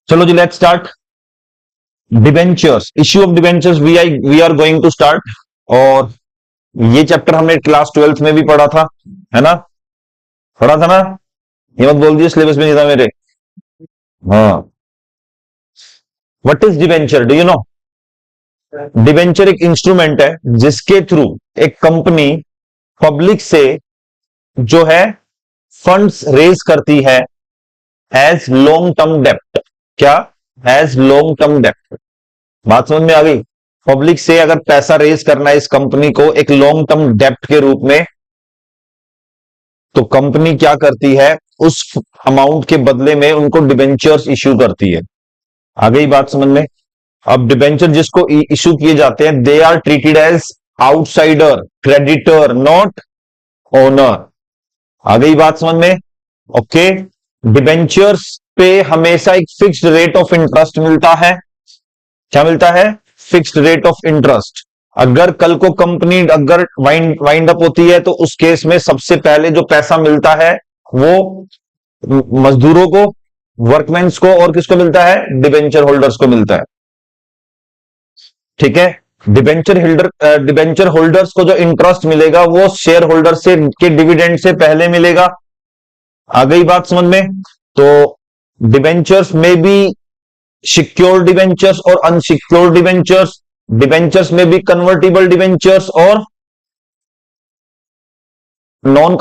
चलो जी, let's start. Debentures, issue of debentures we are going to start. और ये चैप्टर हमने क्लास 12th में भी पढ़ा था, है ना? पढ़ा था ना? ये मत बोल दिए सिलेबस में नहीं था मेरे। हाँ। What is debenture, do you know? Debenture एक इंस्ट्रूमेंट है जिसके थ्रू एक कंपनी पब्लिक से जो है फंड्स रेज करती है एज लॉन्ग टर्म डेप्ट। क्या? एज लॉन्ग टर्म डेप्ट। बात समझ में आ गई? पब्लिक से अगर पैसा रेज करना है इस कंपनी को एक लॉन्ग टर्म डेप्ट के रूप में, तो कंपनी क्या करती है, उस अमाउंट के बदले में उनको डिबेंचर्स इश्यू करती है। आ गई बात समझ में? अब डिबेंचर जिसको इश्यू किए जाते हैं, they are treated as outsider creditor, not owner. आ गई बात समझ में? ओके। डिबेंचर्स पे हमेशा एक फिक्स्ड रेट ऑफ इंटरेस्ट मिलता है। क्या मिलता है? Fixed rate of interest. अगर कल को कंपनी अगर वाइंड अप होती है तो उस केस में सबसे पहले जो पैसा मिलता है वो मजदूरों को, वर्कमैन्स को, और किसको मिलता है? डिबेंचर होल्डर्स को मिलता है। ठीक है? डिबेंचर होल्डर्स को जो इंटरेस्ट मिलेगा वो शेयर होल्डर से के डिविडेंड से पहले मिलेगा। आ गई बात समझ में? तो डिबेंचर्स में भी सिक्योर डिबेंचर्स और अनसिक्योर डिबेंचर्स, डिबेंचर्स में भी कन्वर्टिबल डिबेंचर्स और non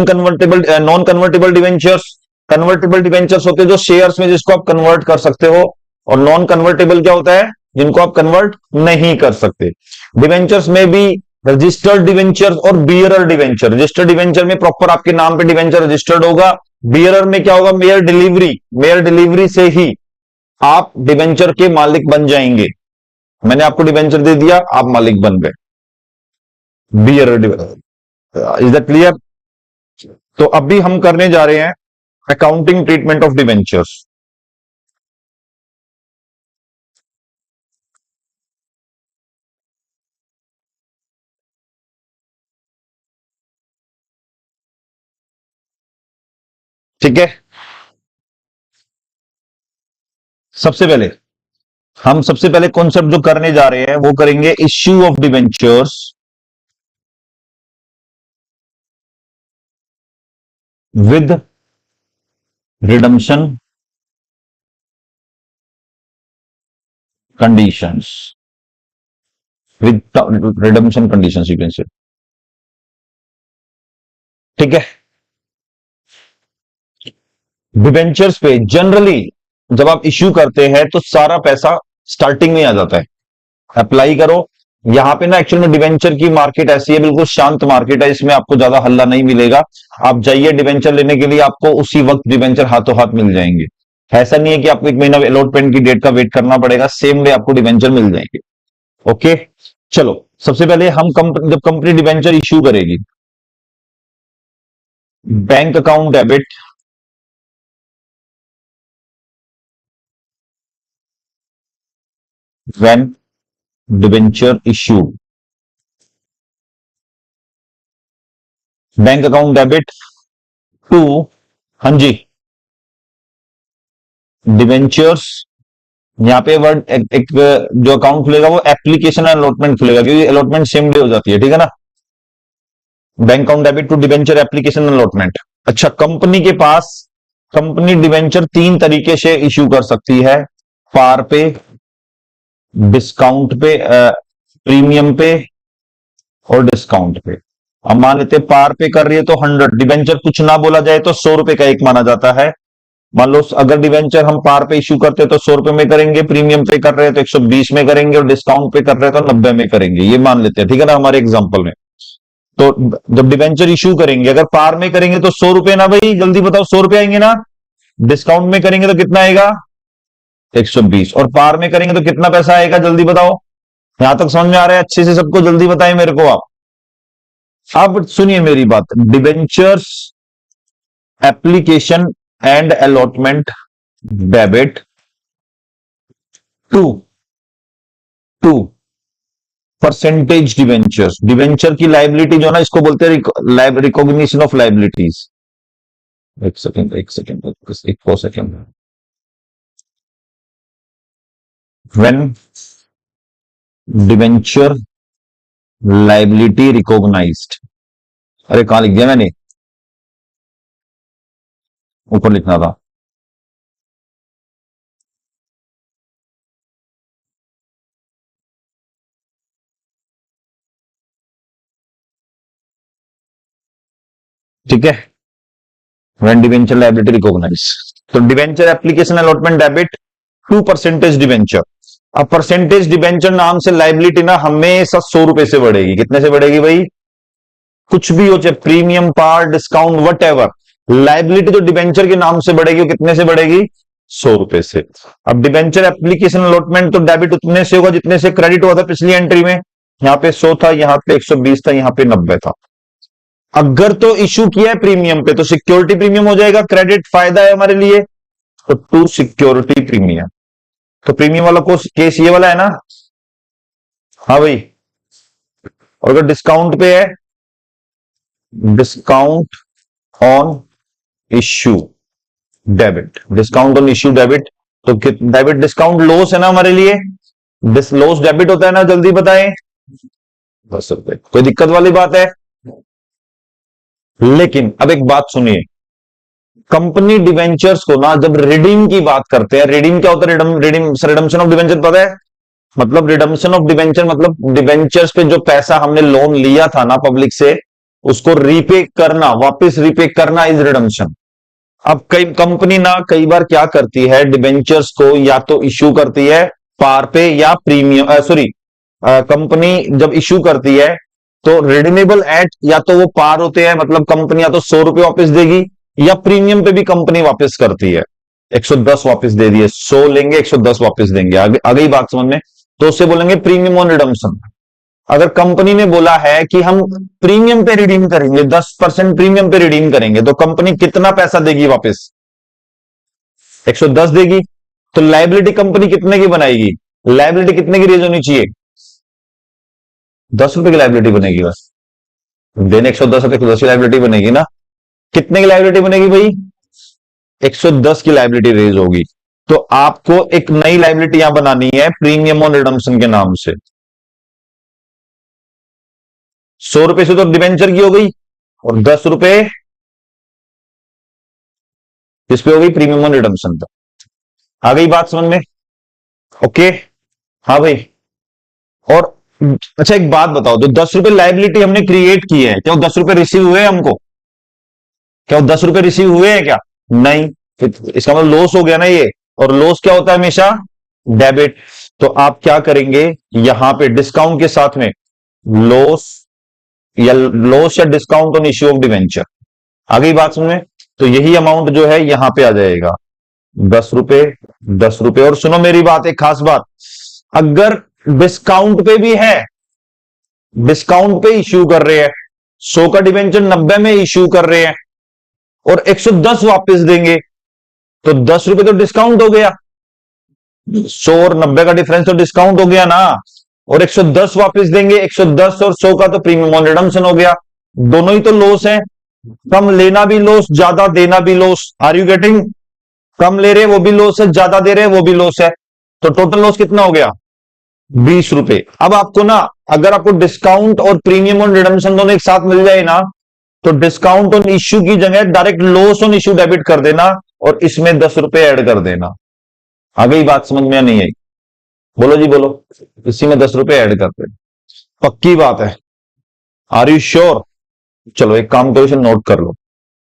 convertible debentures. Convertible debentures होते हैं जो शेयर्स में जिसको आप कन्वर्ट कर सकते हो, और नॉन कन्वर्टेबल क्या होता है? जिनको आप कन्वर्ट नहीं कर सकते। डिबेंचर्स में भी रजिस्टर्ड डिबेंचर्स और बियरर डिबेंचर। रजिस्टर्ड डिबेंचर में प्रॉपर आपके नाम पे डिबेंचर रजिस्टर्ड होगा। बियरर में क्या होगा? मेयर डिलीवरी से ही आप डिबेंचर के मालिक बन जाएंगे। मैंने आपको डिबेंचर दे दिया, आप मालिक बन गए। Bearer, is that clear? तो अभी हम करने जा रहे हैं अकाउंटिंग ट्रीटमेंट ऑफ डिबेंचर्स। ठीक है? सबसे पहले कॉन्सेप्ट जो करने जा रहे हैं वो करेंगे issue of debentures with redemption conditions. With redemption conditions you can say. ठीक है? डिबेंचर्स पे जनरली जब आप इश्यू करते हैं तो सारा पैसा स्टार्टिंग में आ जाता है। अप्लाई करो। यहां पे ना एक्चुअल में डिबेंचर की मार्केट ऐसी है, बिल्कुल शांत मार्केट है, इसमें आपको ज्यादा हल्ला नहीं मिलेगा। आप जाइए डिबेंचर लेने के लिए, आपको उसी वक्त डिबेंचर हाथों हाथ मिल जाएंगे। ऐसा नहीं है कि आपको एक महीना अलॉटमेंट की डेट का वेट करना पड़ेगा, सेम डे आपको डिबेंचर मिल जाएंगे। ओके, चलो सबसे पहले हम जब कंपनी डिबेंचर इश्यू करेगी, bank account debit when debenture issue. Bank account debit to, हाँ जी, डिबेंचर्स। यहाँ पे वर्ड एक जो अकाउंट खुलेगा वो एप्लीकेशन अलॉटमेंट खुलेगा, क्योंकि अलॉटमेंट सेम डे हो जाती है। ठीक है ना? Bank account debit to debenture application allotment. अच्छा, कंपनी के पास कंपनी डिबेंचर तीन तरीके से इश्यू कर सकती है: पार पे, डिस्काउंट पे, प्रीमियम पे और डिस्काउंट पे। अब मान लेते पार पे कर रही है तो 100 डिबेंचर, कुछ ना बोला जाए तो 100 रुपए का एक माना जाता है। मान लो अगर डिबेंचर हम पार पे इश्यू करते हैं तो 100 रुपए में करेंगे, प्रीमियम पे कर रहे हैं तो 120 में करेंगे, और डिस्काउंट पे कर रहे हैं तो 90 में करेंगे। ये मान लेते हैं, ठीक है ना, हमारे एग्जाम्पल में। तो जब डिबेंचर इश्यू करेंगे, अगर पार में करेंगे तो 100 रुपए ना भाई, जल्दी बताओ, 100 रुपए आएंगे ना? डिस्काउंट में करेंगे तो कितना आएगा? 120। और पार में करेंगे तो कितना पैसा आएगा, जल्दी बताओ। यहां तक समझ में आ रहा है अच्छे से सबको? जल्दी बताएं मेरे को आप। अब सुनिए मेरी बात। Debentures application and allotment debit to two percentage debentures. Debenture की लाइबिलिटी जो ना, इसको बोलते हैं रिकॉग्निशन ऑफ लाइबिलिटीज। एक सेकेंड, एक और second. When debenture liability recognised, अरे कहां लिख दिया मैंने, ऊपर लिखना था। ठीक है, व्हेन डिवेंचर लाइबिलिटी रिकॉग्नाइज, तो debenture application allotment debit 2% debenture. अब परसेंटेज डिवेंचर नाम से लाइबिलिटी ना हमेशा 100 रुपए से बढ़ेगी। कितने से बढ़ेगी भाई? कुछ भी हो, चाहे premium, par, discount, whatever, liability जो डिवेंचर के नाम से बढ़ेगी वो कितने से बढ़ेगी? 100 रुपए से। अब डिवेंचर एप्लीकेशन अलॉटमेंट तो डेबिट उतने से होगा जितने से क्रेडिट हुआ था पिछली एंट्री में। यहां पे 100 था, यहां पे 120 था, यहां पे 90 था। अगर तो इशू किया है प्रीमियम पे तो सिक्योरिटी प्रीमियम हो जाएगा, क्रेडिट फायदा है हमारे लिए, तो टू सिक्योरिटी प्रीमियम। तो प्रीमियम वाला केस ये वाला है ना? हाँ भाई। और अगर डिस्काउंट पे है, discount on issue debit, discount on issue debit, तो डेबिट डिस्काउंट लॉस है ना हमारे लिए, लॉस डेबिट होता है ना, जल्दी बताएं। 10 रुपए, कोई दिक्कत वाली बात है? लेकिन अब एक बात सुनिए, कंपनी डिवेंचर्स को ना जब रिडीम की बात करते हैं, रिडीम क्या होता है? रिडम्पशन ऑफ डिवेंचर पता है? मतलब रिडम्पशन ऑफ डिवेंचर मतलब डिवेंचर्स पे जो पैसा हमने लोन लिया था ना पब्लिक से, उसको रीपे करना, वापस रीपे करना इज रिडम्पशन। अब कई कंपनी ना कई बार क्या करती है, डिवेंचर्स को या तो इश्यू करती है पार पे या प्रीमियम, सॉरी, कंपनी जब इश्यू करती है तो रिडीमेबल एट या तो वो पार होते हैं, मतलब कंपनी या तो 100 रुपए वापस देगी, या प्रीमियम पे भी कंपनी वापस करती है। 110 वापस दे दिए, 100 लेंगे, 110 वापस देंगे। आगे ही बात समझ में, तो उससे बोलेंगे प्रीमियम ऑन रिडम्पशन। अगर कंपनी ने बोला है कि हम प्रीमियम पे रिडीम करेंगे, 10% प्रीमियम पे रिडीम करेंगे, तो कंपनी कितना पैसा देगी वापस? 110 देगी। तो लाइबिलिटी कंपनी कितने की बनाएगी? लाइबिलिटी कितने की रेज होनी चाहिए? 10 रुपए की लाइबिलिटी बनेगी बस। देने 110 है तो 110 की लाइबिलिटी बनेगी ना। कितने की लाइबिलिटी बनेगी भाई? 110 की लाइबिलिटी रेज होगी। तो आपको एक नई लाइबिलिटी यहां बनानी है प्रीमियम ऑन रिडम्पशन के नाम से। 100 रुपए से तो डिवेंचर की हो गई, और 10 रुपए इस पे हो गई प्रीमियम ऑन रिडम्पशन पे। आ गई बात समझ में? ओके। हाँ भाई। और अच्छा एक बात बताओ, जो 10 रुपए लाइबिलिटी हमने क्रिएट की है, क्या वो 10 रुपए रिसीव हुए हमको? क्या वो 10 रुपए रिसीव हुए हैं क्या? नहीं। फिर इसका मतलब लॉस हो गया ना ये, और लॉस क्या होता है हमेशा? डेबिट। तो आप क्या करेंगे, यहां पे डिस्काउंट के साथ में लॉस या discount on issue of debenture. आ गई बात समझ में? तो यही अमाउंट जो है यहां पे आ जाएगा, 10 रुपए, 10 रुपए। और सुनो मेरी बात, एक खास बात, अगर डिस्काउंट पे भी है, डिस्काउंट पे इश्यू कर रहे हैं, 100 का डिवेंचर 90 में इश्यू कर रहे हैं और 110 वापस देंगे, तो 10 रुपए तो डिस्काउंट हो गया, 100 और 90 का डिफरेंस तो डिस्काउंट हो गया ना, और 110 वापस देंगे, 110 और 100 का तो प्रीमियम ऑन रिडम्पशन हो गया। दोनों ही तो लॉस है, कम लेना भी लॉस, ज्यादा देना भी लॉस। Are you getting? कम ले रहे वो भी लॉस है, ज्यादा दे रहे वो भी लॉस है, तो टोटल लॉस कितना हो गया? 20 रुपए। अब आपको ना, अगर आपको डिस्काउंट और प्रीमियम ऑन रिडम्पशन दोनों एक साथ मिल जाए ना, तो डिस्काउंट ऑन इश्यू की जगह direct loss on issue debit कर देना और इसमें 10 रुपए ऐड कर देना। आ गई बात समझ में या नहीं आई? बोलो जी बोलो। इसी में 10 रुपए ऐड कर देना, पक्की बात है? Are you sure? चलो एक काम करो, इसे नोट कर लो,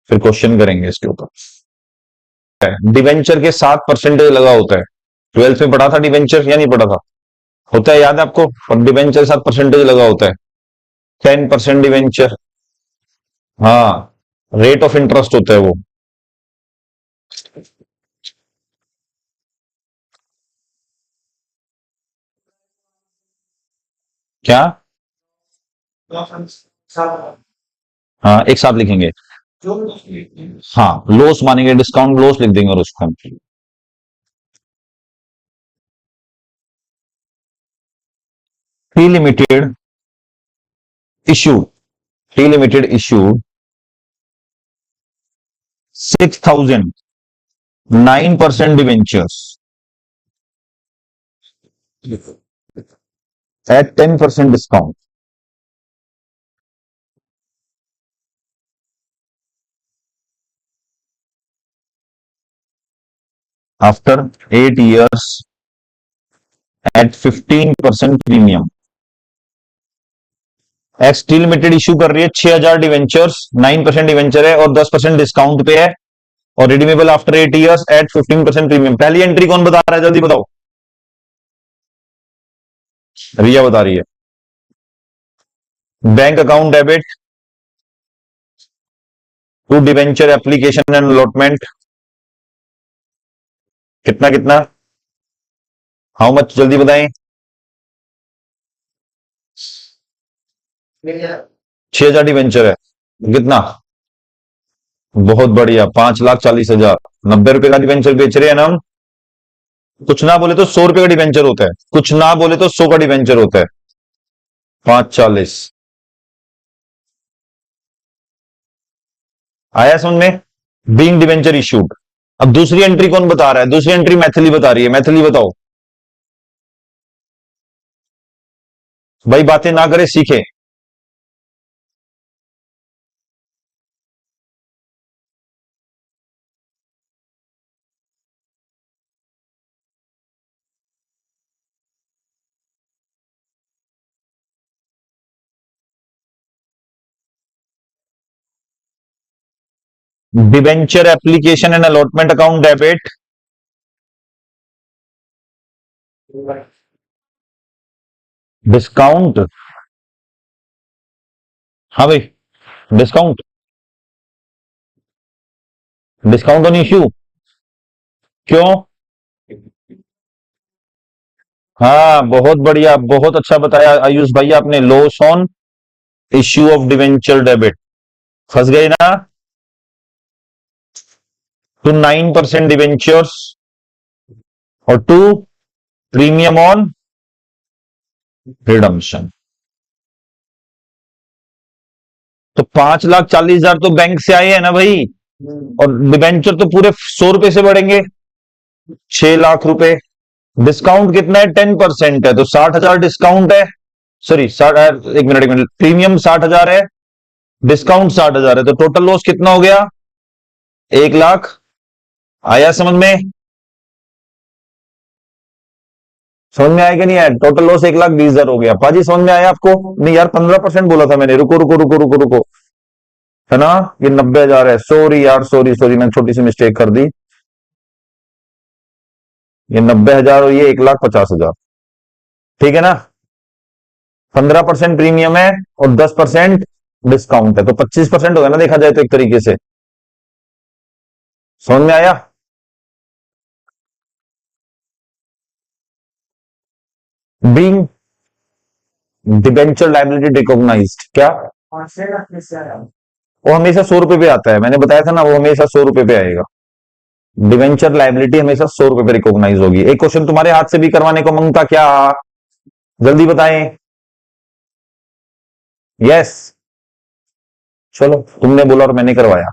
फिर क्वेश्चन करेंगे इसके ऊपर। डिवेंचर के 7% लगा होता है, 12th में पढ़ा था डिवेंचर या नहीं पढ़ा था? होता है, याद है आपको? और डिवेंचर 7% लगा होता है, 10% डिवेंचर। हाँ, रेट ऑफ इंटरेस्ट होता है वो। क्या? हाँ, एक साथ लिखेंगे। हाँ, लॉस मानेंगे, डिस्काउंट लॉस लिख देंगे और उसको हम T limited issue, T limited issue 6,000 9% debentures at 10% discount. After 8 years at 15% premium. X steel limited issue कर रही है 6000 डिवेंचर्स, 9% डिवेंचर है और 10% डिस्काउंट पे है और redeemable after 8 years at 15% premium. पहली एंट्री कौन बता रहा है, जल्दी बताओ। रिया बता रही है। Bank account debit to debenture application and allotment. कितना कितना, हाउ मच, जल्दी बताएं। 6000 डिवेंचर है, कितना, बहुत बढ़िया, 5,40,000। 90 रुपए का डिवेंचर बेच रहे हैं ना हम। कुछ ना बोले तो 100 रुपए का डिवेंचर होता है, कुछ ना बोले तो 100 का डिवेंचर होता है। 5,40 आया समझ में। Being debenture issued. अब दूसरी एंट्री कौन बता रहा है, दूसरी एंट्री मैथिली बता रही है। मैथिली बताओ भाई, बातें ना करे, सीखे। Debenture application and allotment account debit discount. हाँ भाई, डिस्काउंट, डिस्काउंट ऑन इश्यू। क्यों, हाँ बहुत बढ़िया, बहुत अच्छा बताया आयुष भाई आपने। Loss on issue of debenture debit. फंस गए ना। टू 9% डिवेंचर्स और टू प्रीमियम ऑन रिडम्पशन। तो 5,40,000 तो बैंक से आए हैं ना भाई, और डिवेंचर तो पूरे 100 रुपए से बढ़ेंगे, 6 लाख रुपए। डिस्काउंट कितना है, 10% है, तो 60,000 डिस्काउंट है। सॉरी, 60, एक मिनट एक मिनट, प्रीमियम 60,000 है, डिस्काउंट 60,000 है, तो टोटल लॉस कितना हो गया, 1 लाख। आया समझ में, समझ में आया कि नहीं आया। टोटल लॉस 1,20,000 हो गया। पाजी समझ में आया आपको, नहीं यार 15% बोला था मैंने। रुको रुको रुको रुको रुको, है ना, ये 90,000 है। सॉरी यार, सॉरी सॉरी, मैंने छोटी सी मिस्टेक कर दी। ये 90,000 और ये 1,50,000, ठीक है ना। 15% प्रीमियम है और 10% डिस्काउंट है, तो 25% होगा ना, देखा जाए तो एक तरीके से। समझ में आया। बीइंग डिबेंचर लाइबिलिटी रिकॉग्नाइज्ड, क्या वो हमेशा 100 रुपए पे आता है, मैंने बताया था ना, वो हमेशा 100 रुपए पे आएगा। डिवेंचर लाइबिलिटी हमेशा 100 रुपए पे रिकॉग्नाइज होगी। एक क्वेश्चन तुम्हारे हाथ से भी करवाने को मांगता, क्या, जल्दी बताएं। यस, चलो तुमने बोला और मैंने करवाया।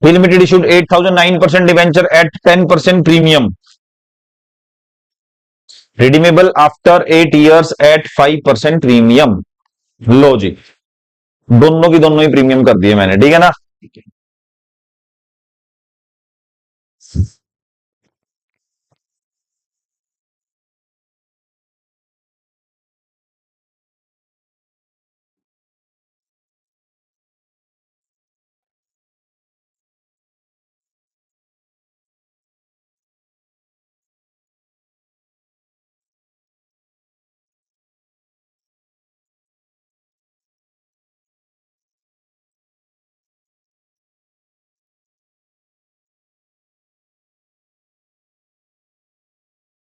Limited issued 8,000 9% debenture at 10% premium, redeemable after 8 years at 5% premium. लो जी, दोनों की दोनों ही प्रीमियम कर दिए मैंने, ठीक है ना।